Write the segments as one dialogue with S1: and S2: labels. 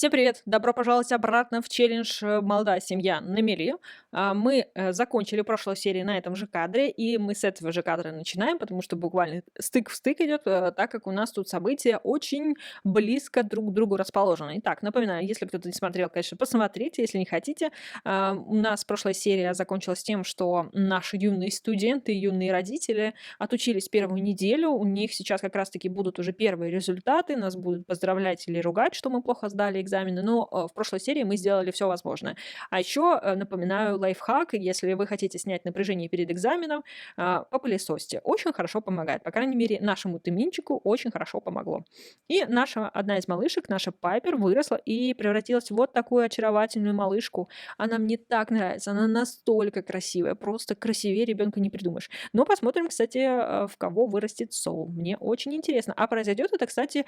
S1: Всем привет! Добро пожаловать обратно в челлендж «Молодая семья на мели». Мы закончили прошлую серию на этом же кадре, и мы с этого же кадра начинаем, потому что буквально стык в стык идет, так как у нас тут события очень близко друг к другу расположены. Итак, напоминаю, если кто-то не смотрел, конечно, посмотрите, если не хотите. У нас прошлая серия закончилась тем, что наши юные студенты, юные родители отучились первую неделю, у них сейчас как раз-таки будут уже первые результаты, нас будут поздравлять или ругать, что мы плохо сдали экзамены, но в прошлой серии мы сделали все возможное. А еще напоминаю лайфхак, если вы хотите снять напряжение перед экзаменом, попылесосьте. Очень хорошо помогает. По крайней мере, нашему тыминчику очень хорошо помогло. И наша одна из малышек, наша Пайпер, выросла и превратилась в вот такую очаровательную малышку. Она мне так нравится, она настолько красивая, просто красивее ребенка не придумаешь. Но посмотрим, кстати, в кого вырастет Соул. Мне очень интересно. А произойдет это, кстати,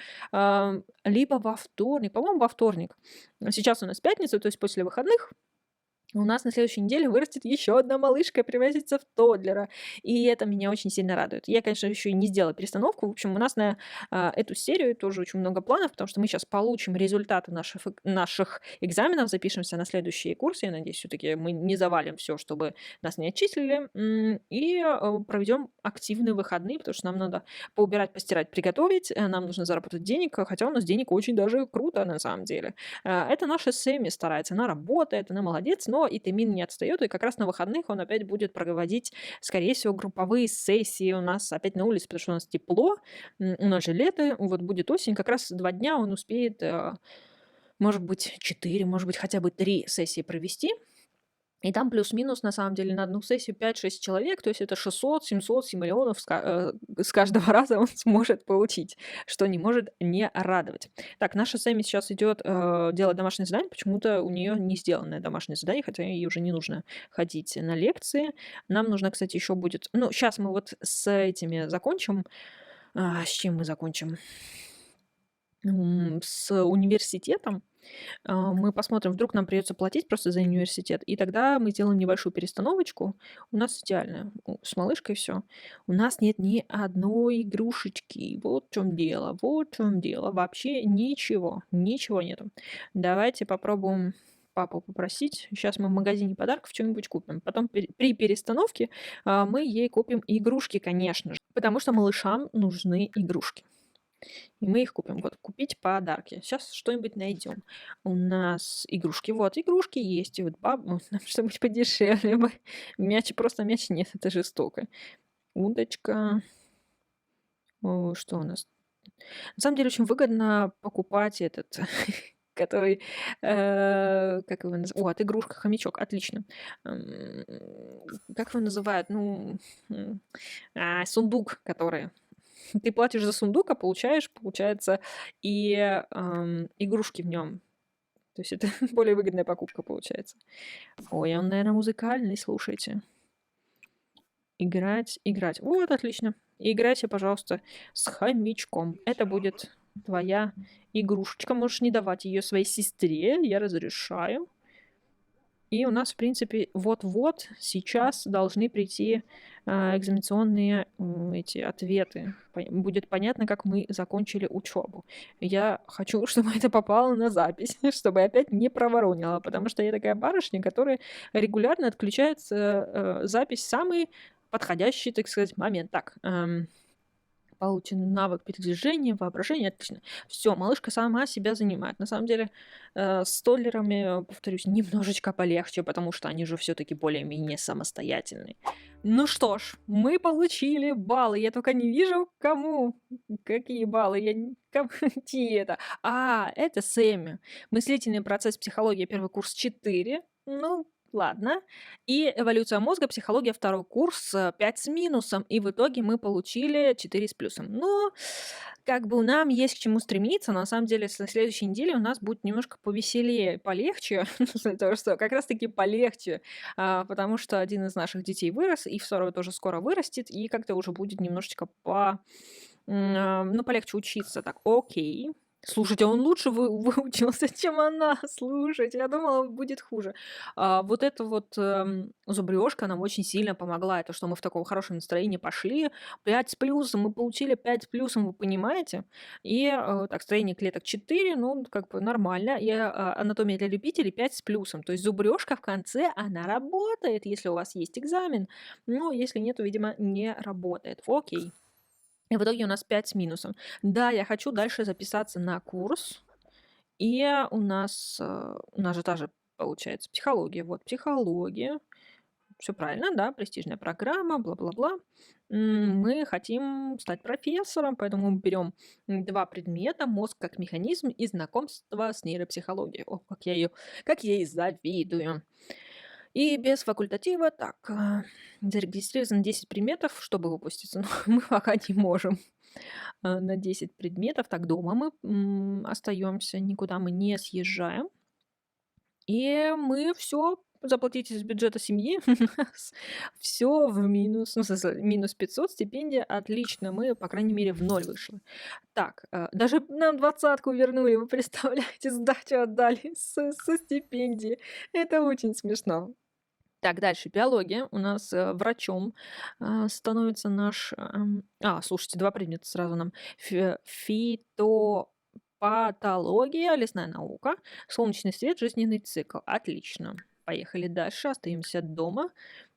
S1: либо во вторник, по-моему, во вторник. Сейчас у нас пятница, то есть после выходных. У нас на следующей неделе вырастет еще одна малышка и превратится в тоддлера. И это меня очень сильно радует. Я, конечно, еще и не сделала перестановку. В общем, у нас на эту серию тоже очень много планов, потому что мы сейчас получим результаты наших экзаменов, запишемся на следующие курсы. Я надеюсь, все-таки мы не завалим все, чтобы нас не отчислили. И проведем активные выходные, потому что нам надо поубирать, постирать, приготовить. Нам нужно заработать денег, хотя у нас денег очень даже круто на самом деле. Это наша Сэмми старается, она работает, она молодец, но и Тэмин не отстает, и как раз на выходных он опять будет проводить, скорее всего, групповые сессии у нас опять на улице, потому что у нас тепло, у нас же лето, вот будет осень, как раз 2 дня он успеет, может быть, 4, может быть, хотя бы 3 сессии провести. И там плюс-минус, на самом деле, на одну сессию 5-6 человек, то есть это 600-700 симолеонов с каждого раза он сможет получить, что не может не радовать. Так, наша Сэмми сейчас идет делать домашнее задание, почему-то у нее не сделанное домашнее задание, хотя ей уже не нужно ходить на лекции. Нам нужно, кстати, еще будет... Ну, сейчас мы вот с этими закончим. С чем мы закончим? С университетом. Мы посмотрим, вдруг нам придется платить просто за университет, и тогда мы сделаем небольшую перестановочку. У нас идеально. С малышкой все. У нас нет ни одной игрушечки. Вот в чем дело. Вот в чем дело. Вообще ничего. Ничего нету. Давайте попробуем папу попросить. Сейчас мы в магазине подарков что-нибудь купим. Потом при перестановке мы ей купим игрушки, конечно же. Потому что малышам нужны игрушки. И мы их купим. Вот, купить подарки. Сейчас что-нибудь найдем. У нас игрушки. Вот, игрушки есть. И вот нам что-нибудь подешевле бы. Мяч, просто мяч нет, это жестоко. Удочка. Что у нас? На самом деле очень выгодно покупать этот, который, как его называют? От игрушка хомячок, отлично. Как его называют? Ну, сундук, который ты платишь за сундук, а получаешь, получается, и игрушки в нем. То есть это более выгодная покупка получается. Ой, он, наверное, музыкальный, слушайте. Играть, играть. Вот, отлично. Играйся, пожалуйста, с хомячком. Это будет твоя игрушечка. Можешь не давать ее своей сестре, я разрешаю. И у нас, в принципе, вот-вот сейчас должны прийти экзаменационные эти ответы. Будет понятно, как мы закончили учебу. Я хочу, чтобы это попало на запись, чтобы опять не проворонила, потому что я такая барышня, которая регулярно отключает запись в самый подходящий, так сказать, момент. Так, получен навык передвижения, воображения, отлично. Все, малышка сама себя занимает. На самом деле, с толлерами, повторюсь, немножечко полегче, потому что они же все таки более-менее самостоятельные. Ну что ж, мы получили баллы. Я только не вижу, кому. Какие баллы? Я не где это? Это Сэмми. Мыслительный процесс, психология, первый курс 4. Ну, ладно. И эволюция мозга, психология, второй курс, 5 с минусом. И в итоге мы получили 4 с плюсом. Но как бы нам есть к чему стремиться. На самом деле, на следующей неделе у нас будет немножко повеселее, полегче. То, что как раз-таки полегче. Потому что один из наших детей вырос, и второй тоже скоро вырастет, и как-то уже будет немножечко ну, полегче учиться. Так, окей. Слушайте, он лучше выучился, чем она. Слушайте, я думала, будет хуже. Вот эта вот, зубрёжка нам очень сильно помогла. Это что мы в таком хорошем настроении пошли. 5 с плюсом, мы получили 5 с плюсом, вы понимаете? И, так, строение клеток 4, ну, как бы нормально. И, анатомия для любителей 5 с плюсом. То есть зубрёжка в конце, она работает, если у вас есть экзамен. Но если нету, видимо, не работает. Окей. И в итоге у нас 5 с минусом. Да, я хочу дальше записаться на курс. И у нас же та же, получается, психология. Вот, психология. Все правильно, да, престижная программа, бла-бла-бла. Мы хотим стать профессором, поэтому мы берем 2 предмета: мозг как механизм и знакомство с нейропсихологией. О, как я ей завидую. И без факультатива, так, зарегистрировано 10 предметов, чтобы выпуститься, но мы пока не можем. На 10 предметов. Так, дома мы, остаёмся, никуда мы не съезжаем. И мы все заплатить из бюджета семьи, все в минус, ну, в смысле, минус 500, стипендия. Отлично, мы, по крайней мере, в ноль вышли. Так, даже нам двадцатку вернули, вы представляете, сдачу отдали со стипендии. Это очень смешно. Так, дальше биология. У нас, врачом, становится наш, слушайте, 2 предмета сразу нам. Фитопатология, лесная наука, солнечный свет, жизненный цикл. Отлично. Поехали дальше, остаемся дома.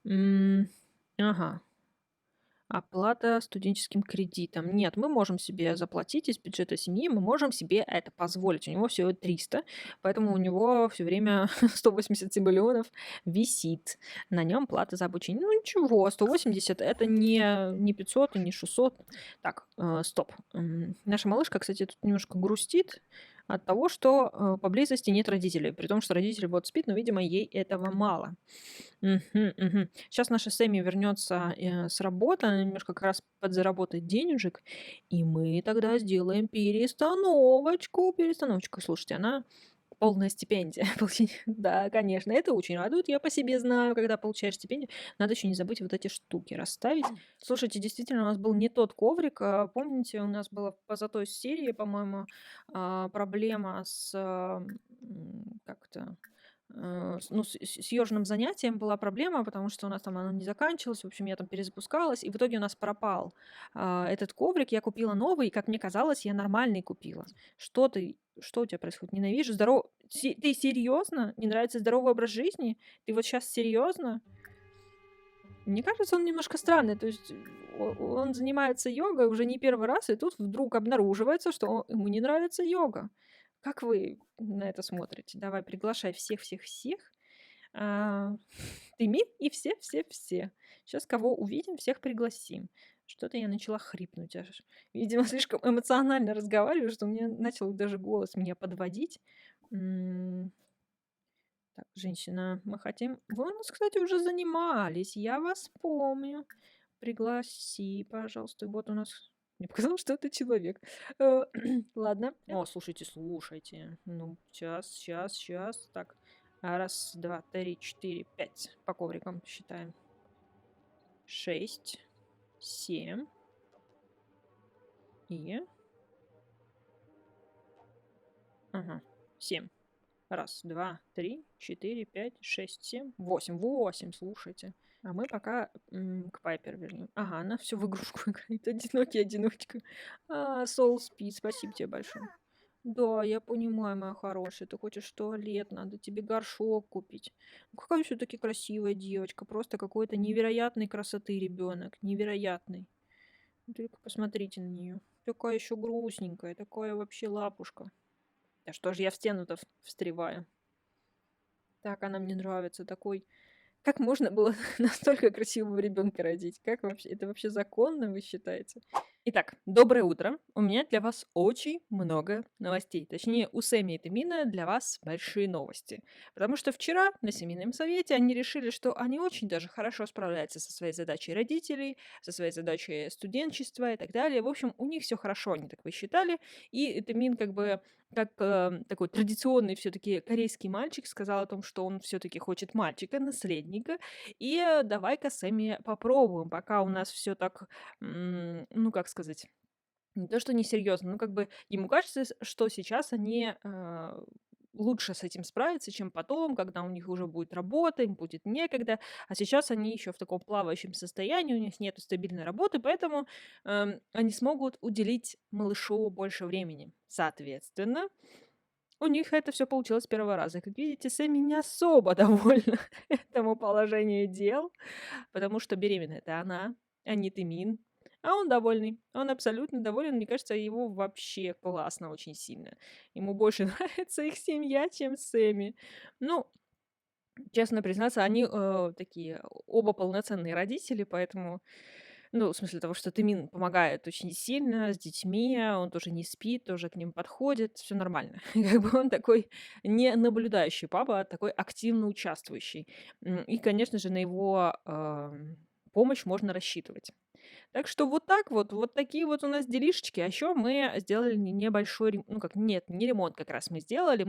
S1: Ага. Оплата студенческим кредитом. Нет, мы можем себе заплатить из бюджета семьи, мы можем себе это позволить. У него всего 300, поэтому у него все время 187 миллионов висит. На нем плата за обучение. Ну ничего, 180 это не 500 и не 600. Так, стоп. Наша малышка, кстати, тут немножко грустит от того, что поблизости нет родителей. При том, что родители вот спит, но, видимо, ей этого мало. Сейчас наша Сэмми вернется с работы, она немножко как раз подзаработает денежек, и мы тогда сделаем перестановочку. Слушайте, она полная стипендия. Да, конечно, это очень радует. Я по себе знаю, когда получаешь стипендию, надо еще не забыть вот эти штуки расставить. Слушайте, действительно, у нас был не тот коврик. Помните, у нас была позатой серии, по-моему, проблема с как-то ну, с ёжным занятием была проблема, потому что у нас там оно не заканчивалось. В общем, я там перезапускалась, и в итоге у нас пропал этот коврик. Я купила новый, и, как мне казалось, я нормальный купила. Что у тебя происходит? Ненавижу Ты серьезно? Не нравится здоровый образ жизни? Ты вот сейчас серьезно? Мне кажется, он немножко странный. То есть он занимается йогой уже не первый раз, и тут вдруг обнаруживается, что ему не нравится йога. Как вы на это смотрите? Давай, приглашай всех-всех-всех. А, Ты и все-все-все. Сейчас кого увидим, всех пригласим. Что-то я начала хрипнуть аж. Видимо, слишком эмоционально разговариваю, что мне начал даже голос меня подводить. М, Так, женщина, мы хотим... Вы у нас, кстати, уже занимались, я вас помню. Пригласи, пожалуйста. Вот у нас... Мне показалось, что это человек. Э, Ладно. О, слушайте. Ну, сейчас. Так, раз, два, три, четыре, пять. По коврикам считаем. 6, 7 и... Ага, 7. Раз, два, три, четыре, пять, шесть, семь, восемь. 8, слушайте. А мы пока к Пайпер вернем. Ага, она все в игрушку играет. Одинокий одиночка. Соул спит. Спасибо тебе большое. Да, я понимаю, моя хорошая. Ты хочешь в туалет, надо тебе горшок купить. Ну, какая все-таки красивая девочка. Просто какой-то невероятной красоты ребенок. Невероятный. Только посмотрите на нее. Такая еще грустненькая, такая вообще лапушка. Да что ж я в стену-то встреваю? Так, она мне нравится. Такой... Как можно было настолько красивого ребенка родить? Как вообще? Это вообще законно, вы считаете? Итак, доброе утро. У меня для вас очень много новостей. Точнее, у Сэмми и Тамина для вас большие новости. Потому что вчера на семейном совете они решили, что они очень даже хорошо справляются со своей задачей родителей, со своей задачей студенчества и так далее. В общем, у них все хорошо, они так посчитали. И Тамин как бы как такой традиционный все-таки корейский мальчик сказал о том, что он все-таки хочет мальчика, наследника. И давай-ка Сэмми попробуем, пока у нас все так ну, как сказать, Не то, что несерьезно, ну, как бы ему кажется, что сейчас они, лучше с этим справятся, чем потом, когда у них уже будет работа, им будет некогда. А сейчас они еще в таком плавающем состоянии, у них нету стабильной работы, поэтому, они смогут уделить малышу больше времени. Соответственно, у них это все получилось с первого раза. Как видите, Сэмми не особо довольна этому положению дел. Потому что беременная — это она, а не Тымин. А он довольный. Он абсолютно доволен. Мне кажется, его вообще классно очень сильно. Ему больше нравится их семья, чем Сэмми. Ну, честно признаться, они, такие оба полноценные родители, поэтому, ну, в смысле того, что Тымин помогает очень сильно с детьми, он тоже не спит, тоже к ним подходит, все нормально. Как бы он такой не наблюдающий папа, а такой активно участвующий. И, конечно же, на его, помощь можно рассчитывать. Так что вот так вот, вот такие вот у нас делишечки. А еще мы сделали небольшой, ну как, нет, не ремонт как раз мы сделали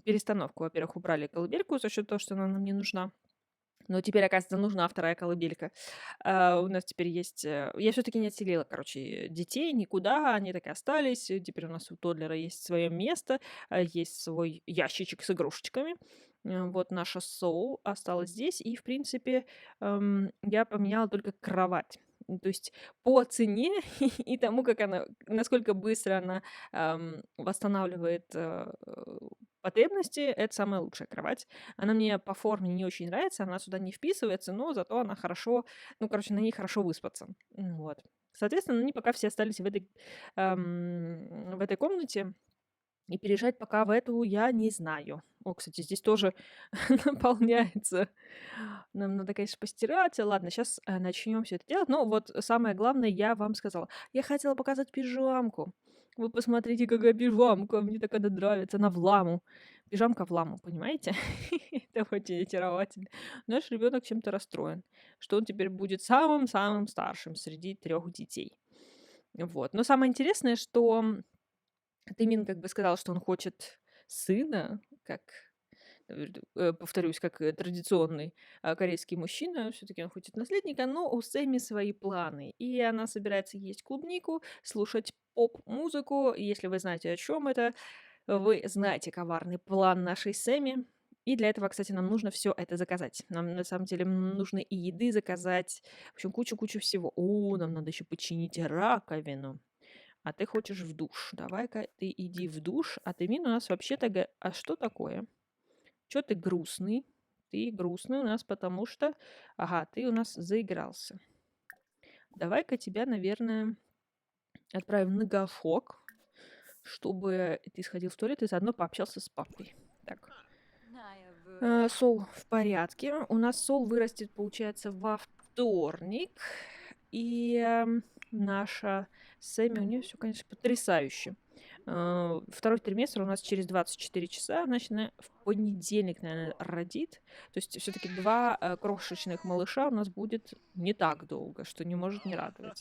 S1: перестановку. Во-первых, убрали колыбельку за счет того, что она нам не нужна. Но теперь, оказывается, нужна вторая колыбелька. У нас теперь есть... Я все-таки не отселила, короче, детей никуда, они так и остались. Теперь у нас у Тодлера есть свое место, есть свой ящичек с игрушечками. Вот наша Соул осталась здесь, и, в принципе, я поменяла только кровать. То есть по цене и тому, как она, насколько быстро она восстанавливает потребности, это самая лучшая кровать. Она мне по форме не очень нравится, она сюда не вписывается, но зато она хорошо, ну, короче, на ней хорошо выспаться. Вот. Соответственно, они пока все остались в этой комнате, и переезжать пока в эту я не знаю. О, кстати, здесь тоже наполняется. Нам надо, конечно, постирать. Ладно, сейчас начнем все это делать. Но вот самое главное я вам сказала. Я хотела показать пижамку. Вы посмотрите, какая пижамка. Мне так она нравится. Она в ламу. Пижамка в ламу, понимаете? Это очень очаровательно. Наш ребенок чем-то расстроен, что он теперь будет самым-самым старшим среди 3 детей. Вот. Но самое интересное, что Тымин как бы сказал, что он хочет сына, как, повторюсь, как, традиционный, корейский мужчина. Все таки он хочет наследника, но у Сэмми свои планы. И она собирается есть клубнику, слушать поп-музыку. И если вы знаете, о чем это, вы знаете коварный план нашей Сэмми. И для этого, кстати, нам нужно все это заказать. Нам на самом деле нужно и еды заказать, в общем, кучу-кучу всего. Нам надо еще починить раковину. А ты хочешь в душ. Давай-ка ты иди в душ. А ты Мин у нас вообще-то... А что такое? Чё ты грустный? Ты грустный у нас, потому что... Ага, ты у нас заигрался. Давай-ка тебя, наверное, отправим на гафок, чтобы ты сходил в туалет и заодно пообщался с папой. Так. Сол в порядке. У нас Сол вырастет, получается, во вторник. И наша Сэмми, у нее все, конечно, потрясающе. Второй триместр у нас через 24 часа, значит, она в понедельник, наверное, родит. То есть все-таки 2 крошечных малыша у нас будет не так долго, что не может не радовать.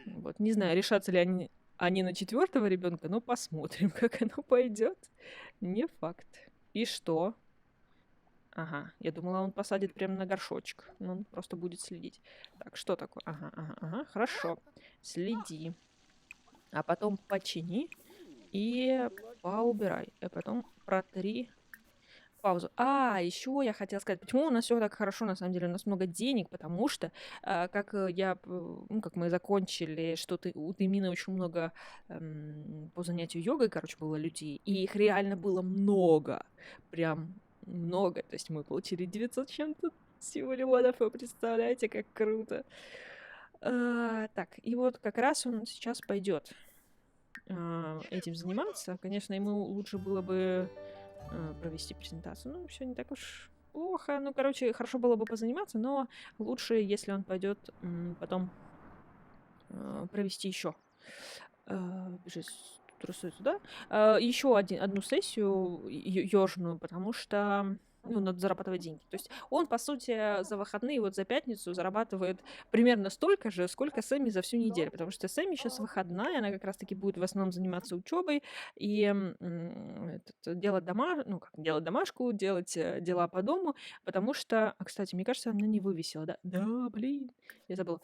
S1: Вот, не знаю, решатся ли они на 4-го ребенка, но посмотрим, как оно пойдет. Не факт. И что? Ага, я думала, он посадит прямо на горшочек. Но он просто будет следить. Так, что такое? Ага, ага, ага, хорошо. Следи. А потом почини и поубирай. А потом протри. Паузу. Еще я хотела сказать, почему у нас все так хорошо, на самом деле, у нас много денег, потому что, ну, как мы закончили, у Тымины очень много по занятию йогой, короче, было людей, и их реально было много, прям много, то есть мы получили 900 чем-то всего лимонов, вы представляете, как круто. Так, и вот как раз он сейчас пойдет этим заниматься. Конечно, ему лучше было бы провести презентацию. Ну, все не так уж плохо. Ну, короче, хорошо было бы позаниматься, но лучше, если он пойдет потом провести еще. Бежит трусой туда. Еще одну сессию ёжную, потому что ну, надо зарабатывать деньги. То есть он, по сути, за выходные, вот за пятницу зарабатывает примерно столько же, сколько Сэмми за всю неделю, потому что Сэмми сейчас выходная, она как раз-таки будет в основном заниматься учебой и делать ну, как делать домашку, делать дела по дому, потому что, кстати, мне кажется, она не вывесила, да? Да, блин, я забыла.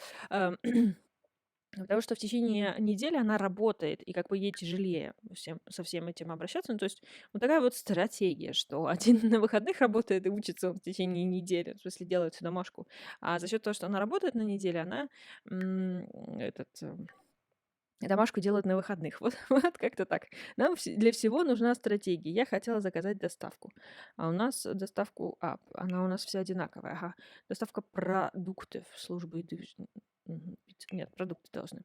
S1: Потому что в течение недели она работает, и как бы ей тяжелее со всем этим обращаться. Ну, то есть вот такая вот стратегия, что один на выходных работает и учится он в течение недели, в смысле делает всю домашку. А за счет того, что она работает на неделе, она м, этот, домашку делает на выходных. Вот как-то так. Нам для всего нужна стратегия. Я хотела заказать доставку. А у нас доставку... она у нас вся одинаковая. Ага. Доставка продуктов службы еды. Нет, продукты должны.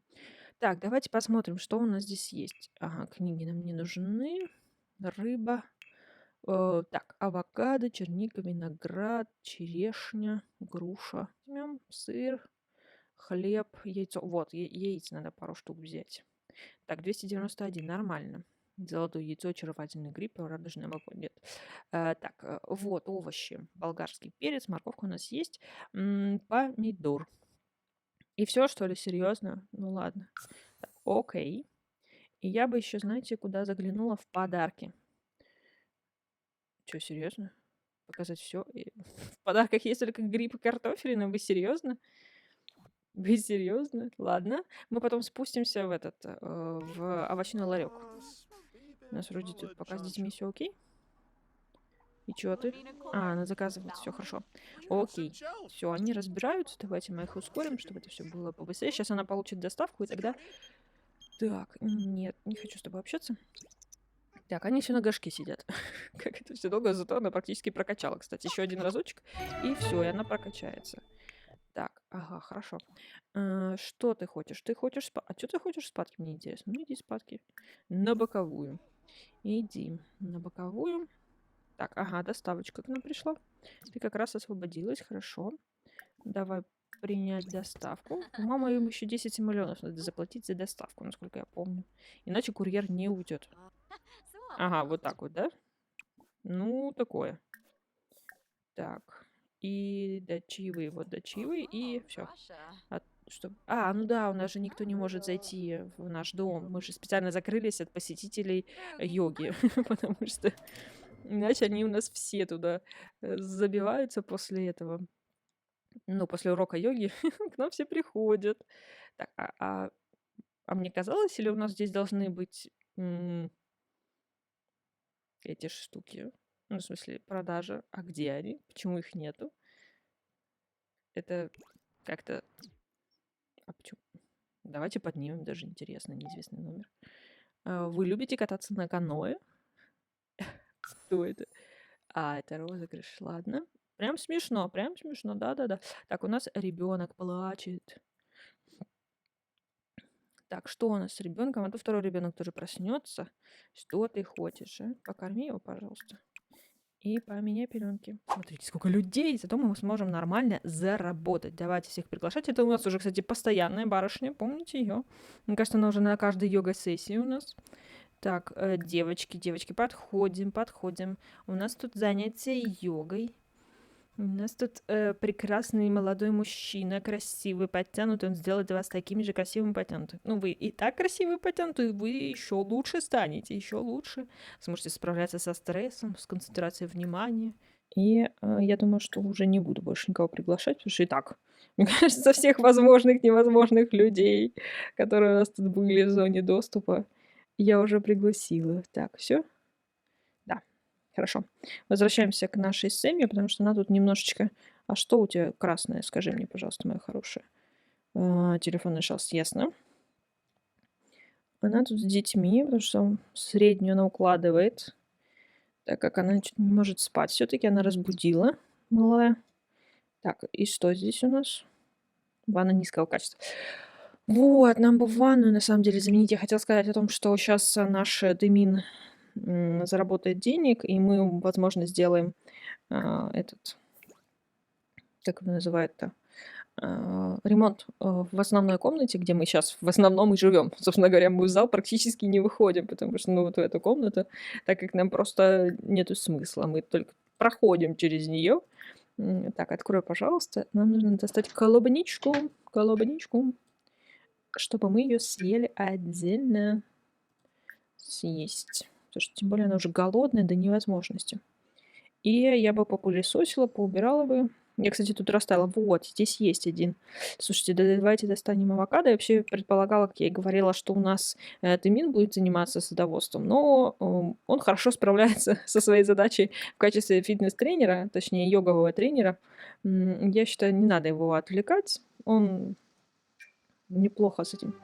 S1: Так, давайте посмотрим, что у нас здесь есть. Ага, книги нам не нужны. Рыба. Так, авокадо, черника, виноград, черешня, груша. Возьмем сыр, хлеб, яйцо. Вот, яиц надо пару штук взять. Так, 291, нормально. Золотое яйцо, очаровательный гриб, радужное молоко. Нет. Так, вот, овощи. Болгарский перец, морковка у нас есть. Помидор. И все, что ли, серьезно? Ну ладно. Так, окей. И я бы еще, знаете, куда заглянула? В подарки. Что, серьезно? Показать все? В подарках есть только гриб и картофелина? Вы серьезно? Вы серьезно? Ладно. Мы потом спустимся в овощной ларек. У нас вроде тут пока с детьми все окей. И чё ты? Она заказывает, все хорошо. Окей. Все, они разбираются. Давайте мы их ускорим, чтобы это все было побыстрее. Сейчас она получит доставку, и тогда... Так, нет, не хочу с тобой общаться. Так, они все на горшке сидят. Как это все долго, зато она практически прокачала, кстати. Еще один разочек, и все, и она прокачается. Так, ага, хорошо. Что ты хочешь? Ты хочешь спать? А что ты хочешь спать? Мне интересно. Ну, иди спадки. На боковую. Иди на боковую. Так, ага, доставочка к нам пришла. Ты как раз освободилась, хорошо. Давай принять доставку. По-моему, им еще 10 миллионов надо заплатить за доставку, насколько я помню. Иначе курьер не уйдет. Ага, вот так вот, да? Ну, такое. Так. И дочивый, вот дочивый, и все. Ну да, у нас же никто не может зайти в наш дом. Мы же специально закрылись от посетителей йоги, потому что иначе они у нас все туда забиваются после этого. Ну, после урока йоги к нам все приходят. Так, а мне казалось, или у нас здесь должны быть эти штуки? Ну, в смысле, продажа. А где они? Почему их нету? Это как-то... А почему? Давайте поднимем, даже интересно, неизвестный номер. Вы любите кататься на каноэ? Кто это? Это розыгрыш, ладно. Прям смешно, да-да-да. Так, у нас ребенок плачет. Так, что у нас с ребенком? А то второй ребенок тоже проснется. Что ты хочешь, а? Покорми его, пожалуйста. И поменяй пеленки. Смотрите, сколько людей, зато мы сможем нормально заработать. Давайте всех приглашать. Это у нас уже, кстати, постоянная барышня, помните ее? Мне кажется, она уже на каждой йога-сессии у нас. Так, девочки, подходим. У нас тут занятие йогой. У нас тут прекрасный молодой мужчина, красивый, подтянутый. Он сделает вас такими же красивыми, подтянутыми. Ну, вы и так красивые, подтянутые, вы еще лучше станете, еще лучше. Сможете справляться со стрессом, с концентрацией внимания. И я думаю, что уже не буду больше никого приглашать, потому что и так, мне кажется, всех возможных, невозможных людей, которые у нас тут были в зоне доступа, я уже пригласила. Так, все? Да. Хорошо. Возвращаемся к нашей Сэмме, потому что она тут немножечко... А что у тебя красное? Скажи мне, пожалуйста, моя хорошая. Телефон нашелся, ясно. Она тут с детьми, потому что среднюю она укладывает, так как она не может спать. Все-таки она разбудила, малая. Так, и что здесь у нас? Ванна низкого качества. Вот, нам бы ванную, на самом деле, заменить. Я хотела сказать о том, что сейчас наш Демин заработает денег, и мы, возможно, сделаем этот, как его называют-то, ремонт в основной комнате, где мы сейчас в основном и живем. Собственно говоря, мы в зал практически не выходим, потому что, ну, вот в эту комнату, так как нам просто нету смысла. Мы только проходим через нее. Так, открой, пожалуйста. Нам нужно достать колобничку, чтобы мы ее съели отдельно. Съесть. Потому что, тем более, она уже голодная до невозможности. И я бы попылесосила, поубирала бы. Я, кстати, тут расставила. Вот, здесь есть один. Слушайте, давайте достанем авокадо. Я вообще предполагала, как я и говорила, что у нас Тымин будет заниматься садоводством, но он хорошо справляется со своей задачей в качестве фитнес-тренера, точнее, йогового тренера. Я считаю, не надо его отвлекать. Он неплохо с этим.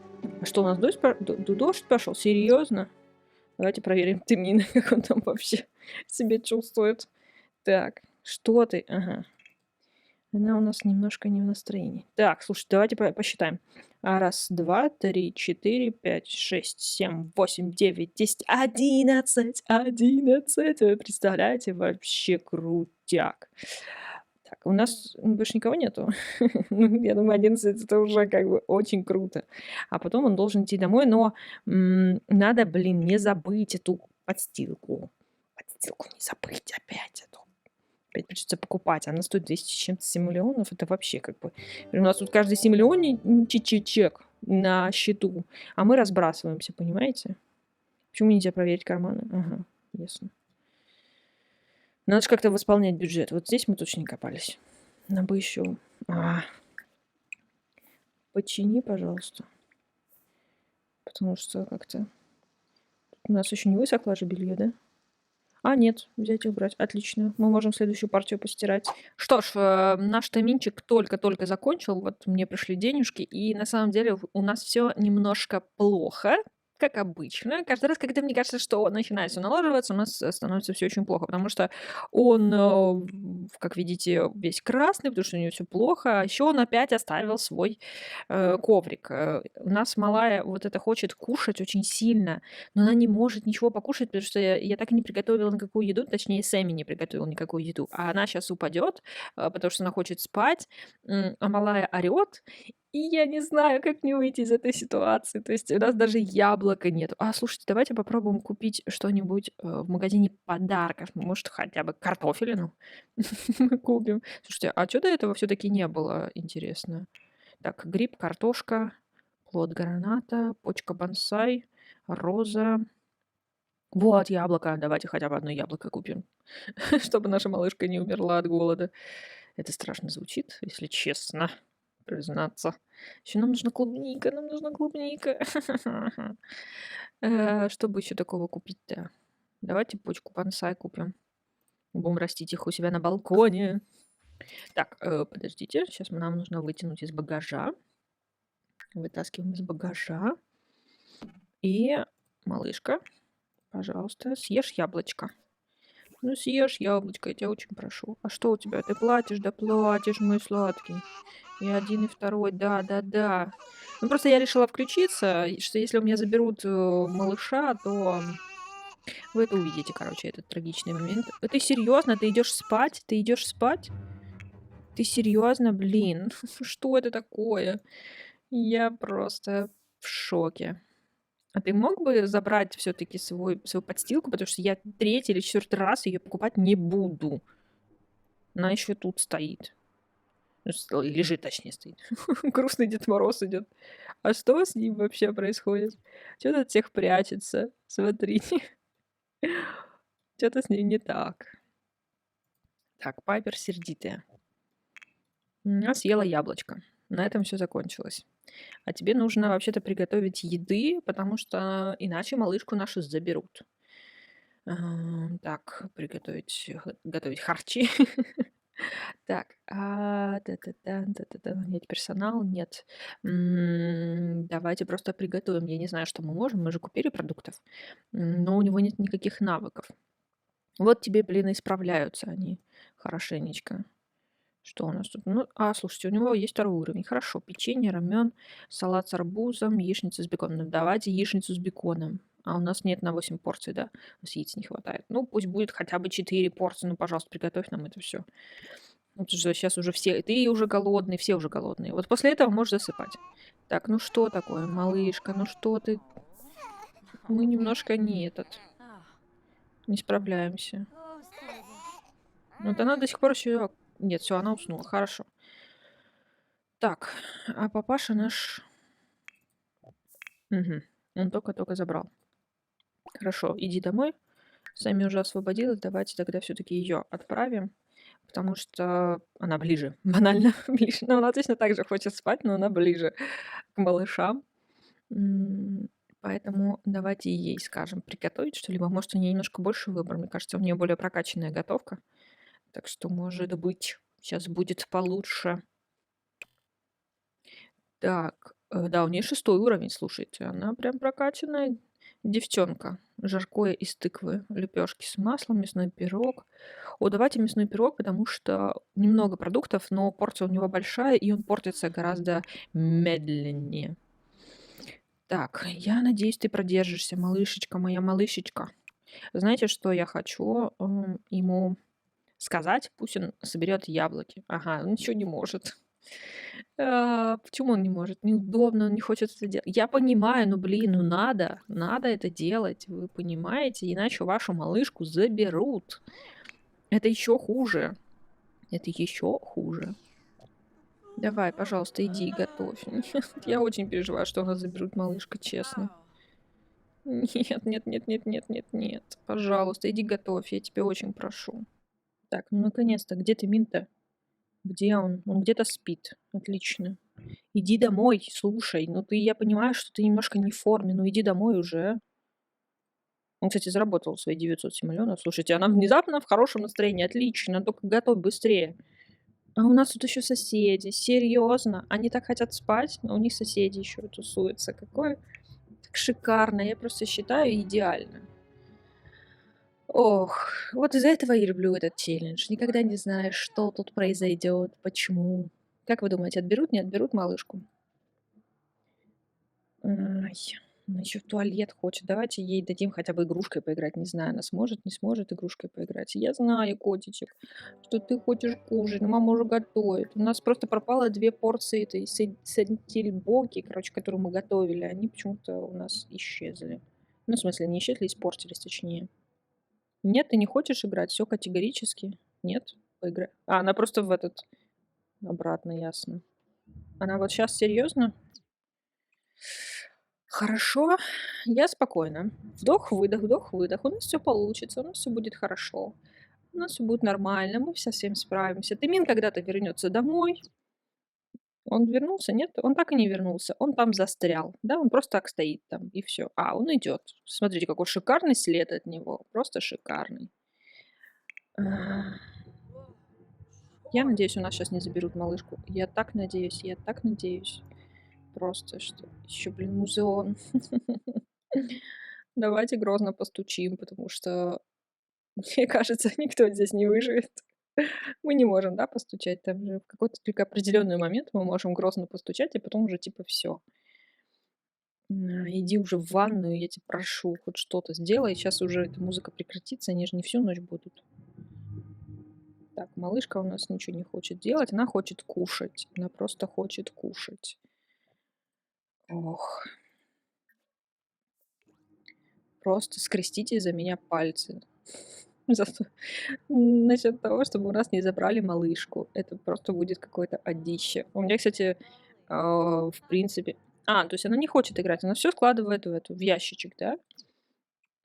S1: А что, у нас дождь пошел? Серьезно? Давайте проверим Тымина, как он там вообще себя чувствует. Так, что ты? Ага. Она у нас немножко не в настроении. Так, слушай, давайте посчитаем. Раз, два, три, четыре, пять, шесть, семь, восемь, девять, 10, 11, 11. Вы представляете? Вообще крутяк. Так, у нас больше никого нету. Ну, я думаю, 11 это уже как бы очень круто. А потом он должен идти домой, но надо, блин, не забыть эту подстилку. Подстилку не забыть опять эту. Опять придется покупать. Она стоит 200 с чем-то симиллионов. Это вообще как бы... У нас тут каждый симиллиончик на счету, а мы разбрасываемся, понимаете? Почему нельзя проверить карманы? Ага, ясно. Надо же как-то восполнять бюджет. Вот здесь мы точно не копались. Нам бы еще... Почини, пожалуйста. Потому что как-то... У нас еще не высохло же белье, да? А, нет, взять и убрать. Отлично. Мы можем следующую партию постирать. Что ж, наш томинчик только-только закончил. Вот мне пришли денежки. И на самом деле у нас все немножко плохо, как обычно. Каждый раз, когда мне кажется, что начинает все налаживаться, у нас становится все очень плохо. Потому что он, как видите, весь красный, потому что у него все плохо. А еще он опять оставил свой коврик. У нас малая вот это хочет кушать очень сильно, но она не может ничего покушать, потому что я так и не приготовила никакую еду, точнее, Сэмми не приготовила никакую еду. А она сейчас упадет, потому что она хочет спать, а малая орет, и я не знаю, как мне выйти из этой ситуации. То есть у нас даже яблока нет. А, слушайте, давайте попробуем купить что-нибудь в магазине подарков. Может, хотя бы картофелину мы купим. Слушайте, а что до этого все-таки не было, интересно? Так, гриб, картошка, плод граната, почка бонсай, роза. Вот яблоко. Давайте хотя бы одно яблоко купим, чтобы наша малышка не умерла от голода. Это страшно звучит, если честно признаться. Еще нам нужна клубника, нам нужна клубника. Чтобы еще такого купить-то? Давайте почку бонсай купим. Будем растить их у себя на балконе. Так, подождите, сейчас нам нужно вытянуть из багажа. Вытаскиваем из багажа. И, малышка, пожалуйста, съешь яблочко. Ну, съешь яблочко, я тебя очень прошу. А что у тебя? Ты платишь? Да платишь, мой сладкий. И один, и второй, да. Ну, просто я решила включиться, что если у меня заберут малыша, то вы это увидите, короче, этот трагичный момент. Ты серьезно? Ты идешь спать? Ты идешь спать? Ты серьезно, блин? Что это такое? Я просто в шоке. А ты мог бы забрать все-таки свою подстилку, потому что я третий или четвертый раз ее покупать не буду. Она еще тут стоит. Лежит, точнее, стоит. Грустный Дед Мороз идет. А что с ним вообще происходит? Что-то от всех прячется. Смотри. Что-то с ним не так. Так, Пайпер сердитая. Я съела яблочко. На этом все закончилось. А тебе нужно вообще-то приготовить еды, потому что иначе малышку нашу заберут. Так, готовить харчи. Так, нет, персонал, нет. Давайте просто приготовим. Я не знаю, что мы можем. Мы же купили продуктов, но у него нет никаких навыков. Вот тебе, блин, и справляются они хорошенечко. Что у нас тут? Ну, слушайте, у него есть второй уровень. Хорошо, печенье, рамен, салат с арбузом, яичница с беконом. Ну, давайте яичницу с беконом. А у нас нет на 8 порций, да? У нас яиц не хватает. Ну, пусть будет хотя бы 4 порции. Ну, пожалуйста, приготовь нам это все. Ну, потому что сейчас уже все... Ты уже голодный, все уже голодные. Вот после этого можешь засыпать. Так, ну что такое, малышка? Ну что ты? Мы немножко не справляемся. Вот она до сих пор еще... Нет, все, она уснула. Хорошо. Так, а папаша наш... Угу. Он только-только забрал. Хорошо, иди домой. Сами уже освободилась. Давайте тогда все-таки ее отправим. потому что она ближе, банально ближе. Но она точно так же хочет спать, но она ближе к малышам. М, Поэтому давайте ей скажем приготовить что-либо. Может, у нее немножко больше выбор. Мне кажется, у нее более прокачанная готовка. Так что, может быть, сейчас будет получше. Так, да, у нее 6 уровень, слушайте. Она прям прокачанная девчонка. Жаркое из тыквы, лепешки с маслом, мясной пирог. О, давайте мясной пирог, потому что немного продуктов, но порция у него большая, и он портится гораздо медленнее. Так, я надеюсь, ты продержишься, малышечка, моя малышечка. Знаете, что я хочу ему сказать? Пусть он соберет яблоки. Ага, он ничего не может. Почему он не может? Неудобно, он не хочет это делать. Я понимаю, ну блин, ну надо это делать, вы понимаете? Иначе вашу малышку заберут. Это еще хуже. Это еще хуже. Давай, пожалуйста, иди готовь. Нет, я очень переживаю, что у нас заберут малышка, честно. Нет, нет, нет, нет, нет, нет, нет. Пожалуйста, иди готовь, я тебя очень прошу. Так, ну наконец-то, где ты, Минта? Где он? Он где-то спит. Отлично. Иди домой, слушай. Ну ты, я понимаю, что ты немножко не в форме, но иди домой уже. Он, кстати, заработал свои 900 симоленов. Слушайте, она внезапно в хорошем настроении. Отлично, только готовь быстрее. А у нас тут еще соседи. Серьезно? Они так хотят спать, но у них соседи еще тусуются. Какое шикарно. Я просто считаю идеально. Ох, вот из-за этого я люблю этот челлендж. Никогда не знаешь, что тут произойдет, почему. Как вы думаете, отберут, не отберут малышку? Ай, она еще в туалет хочет. Давайте ей дадим хотя бы игрушкой поиграть. Не знаю, она сможет, не сможет игрушкой поиграть. Я знаю, котичек, что ты хочешь кушать, но мама уже готовит. У нас просто пропало 2 порции этой сельдерейки, короче, которую мы готовили. Они почему-то у нас исчезли. Ну, в смысле, не исчезли, испортились, точнее. Нет, ты не хочешь играть? Все категорически. Нет? Поиграй. А, она просто в этот... Обратно, ясно. Она вот сейчас серьезно? Хорошо, я спокойна. Вдох-выдох, вдох-выдох. У нас все получится, у нас все будет хорошо. У нас все будет нормально, мы со всем справимся. Тымин когда-то вернется домой. Он вернулся? Нет, он так и не вернулся. Он там застрял. Да, он просто так стоит там, и все. А, он идет. Смотрите, какой шикарный след от него. Просто шикарный. А, Я надеюсь, у нас сейчас не заберут малышку. Я так надеюсь, я так надеюсь. Просто что еще, блин, музеон. Давайте грозно постучим, потому что, мне кажется, никто здесь не выживет. Мы не можем, да, постучать. Там же в какой-то только определенный момент мы можем грозно постучать, и потом уже типа все. Иди уже в ванную, я тебя прошу, хоть что-то сделай. Сейчас уже эта музыка прекратится, они же не всю ночь будут. Так, малышка у нас ничего не хочет делать, она хочет кушать. Она просто хочет кушать. Ох, просто скрестите за меня пальцы. Насчет того, чтобы у нас не забрали малышку. Это просто будет какое-то одище. У меня, кстати, в принципе... то есть она не хочет играть, она все складывает в ящичек, да?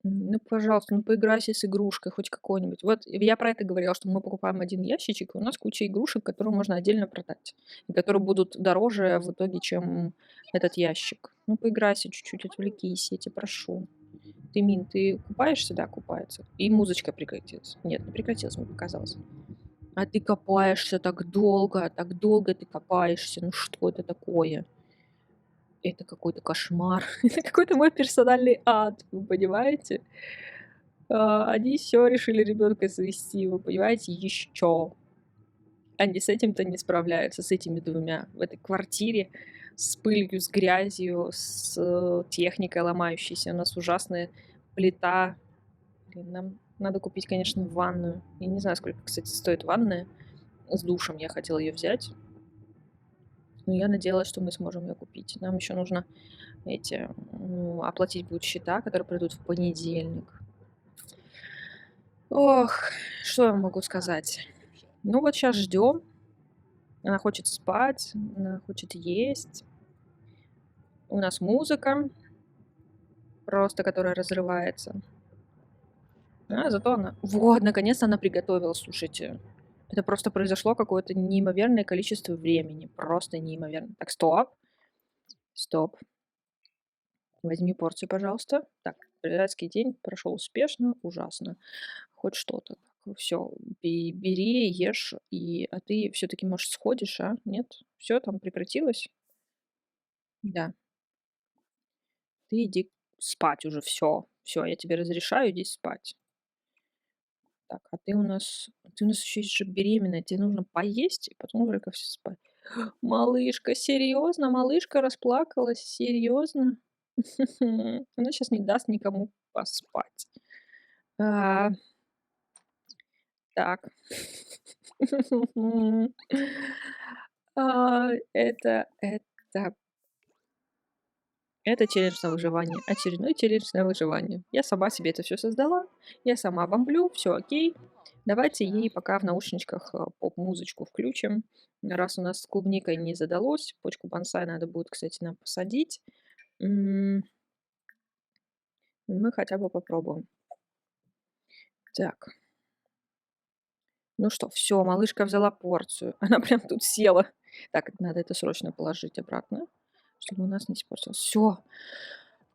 S1: Ну, пожалуйста, ну поиграйся с игрушкой хоть какой-нибудь. Вот я про это говорила, что мы покупаем один ящичек, и у нас куча игрушек, которые можно отдельно продать, и которые будут дороже в итоге, чем этот ящик. Ну, поиграйся чуть-чуть, отвлекись, я тебя прошу. Ты, Мин, ты купаешься? Да, купается. И музычка прекратилась. Нет, не прекратилась, мне показалось. А ты копаешься так долго ты копаешься. Ну что это такое? Это какой-то кошмар. Это какой-то мой персональный ад, вы понимаете? Они еще решили ребенка завести, вы понимаете, еще. Они с этим-то не справляются, с этими двумя. В этой квартире с пылью, с грязью, с техникой ломающейся. У нас ужасная плита. Блин, нам надо купить, конечно, ванную. Я не знаю, сколько, кстати, стоит ванная. С душем я хотела ее взять. Но я надеялась, что мы сможем ее купить. Нам еще нужно оплатить будут счета, которые придут в понедельник. Ох, что я могу сказать? Ну вот сейчас ждем. Она хочет спать, она хочет есть. У нас музыка, просто которая разрывается. Зато она... Вот, наконец-то она приготовила, слушайте. Это просто произошло какое-то неимоверное количество времени. Просто неимоверно. Так, стоп. Стоп. Возьми порцию, пожалуйста. Так, предательский день прошел успешно, ужасно. Хоть что-то. Все, бери, ешь, а ты все-таки, может, сходишь, а? Нет? Все там прекратилось? Да. Ты иди спать уже, все. Все, я тебе разрешаю, иди спать. Так, а ты у нас еще еще беременная, тебе нужно поесть, и потом уже как все спать. Малышка, серьезно? Малышка расплакалась? Серьезно? Она сейчас не даст никому поспать. А, так. Это это челлендж на выживание. Очередной челлендж на выживание. Я сама себе это все создала. Я сама бомблю, все окей. Давайте ей пока в наушничках поп-музычку включим. Раз у нас с клубникой не задалось, почку бонсай надо будет, кстати, нам посадить. Мы хотя бы попробуем. Так. Ну что, все, малышка взяла порцию. Она прям тут села. Так, надо это срочно положить обратно, чтобы у нас не испортилось. Все.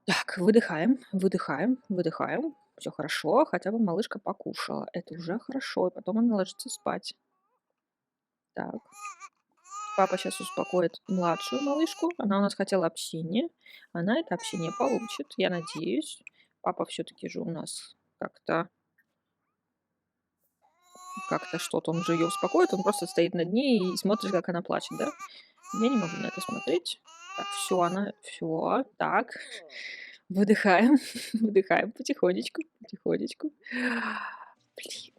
S1: Так, выдыхаем, выдыхаем, выдыхаем. Все хорошо, хотя бы малышка покушала. Это уже хорошо, и потом она ложится спать. Так, папа сейчас успокоит младшую малышку. Она у нас хотела общение. Она это общение получит, я надеюсь. Папа все-таки же у нас как-то что-то, он же ее успокоит, он просто стоит над ней и смотрит, как она плачет, да? Я не могу на это смотреть. Так, все, так, выдыхаем, выдыхаем потихонечку, потихонечку. Блин,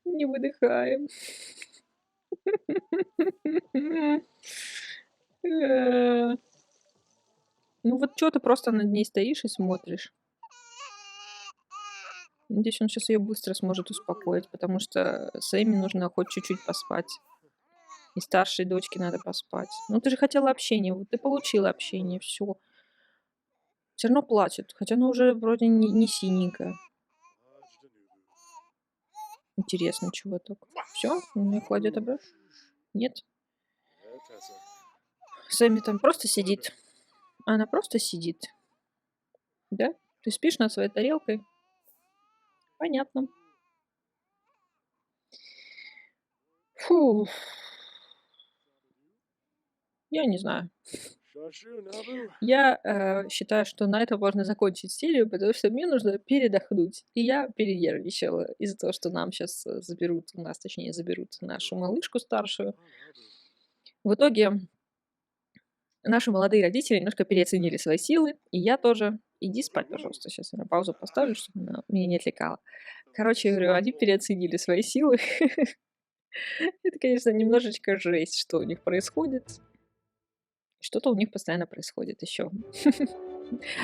S1: не выдыхаем. Ну вот что ты просто над ней стоишь и смотришь. Надеюсь, он сейчас ее быстро сможет успокоить, потому что Сэмми нужно хоть чуть-чуть поспать. И старшей дочке надо поспать. Ну ты же хотела общения, вот ты получила общение, все. Все равно плачет, хотя она уже вроде не синенькая. Интересно, чего так. Все, он её кладет обратно? Нет? Сэмми там просто сидит. Она просто сидит. Да? Ты спишь над своей тарелкой? Понятно. Фу. Я не знаю. Я считаю, что на этом можно закончить серию, потому что мне нужно передохнуть. И я перенервничала из-за того, что нам сейчас заберут нашу малышку старшую. В итоге наши молодые родители немножко переоценили свои силы, и я тоже. Иди спать, пожалуйста. Сейчас я на паузу поставлю, чтобы она меня не отвлекала. Короче, говорю, они переоценили свои силы. Это, конечно, немножечко жесть, что у них происходит. Что-то у них постоянно происходит еще.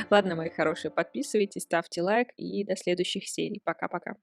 S1: Ладно, мои хорошие, подписывайтесь, ставьте лайк и до следующих серий. Пока-пока.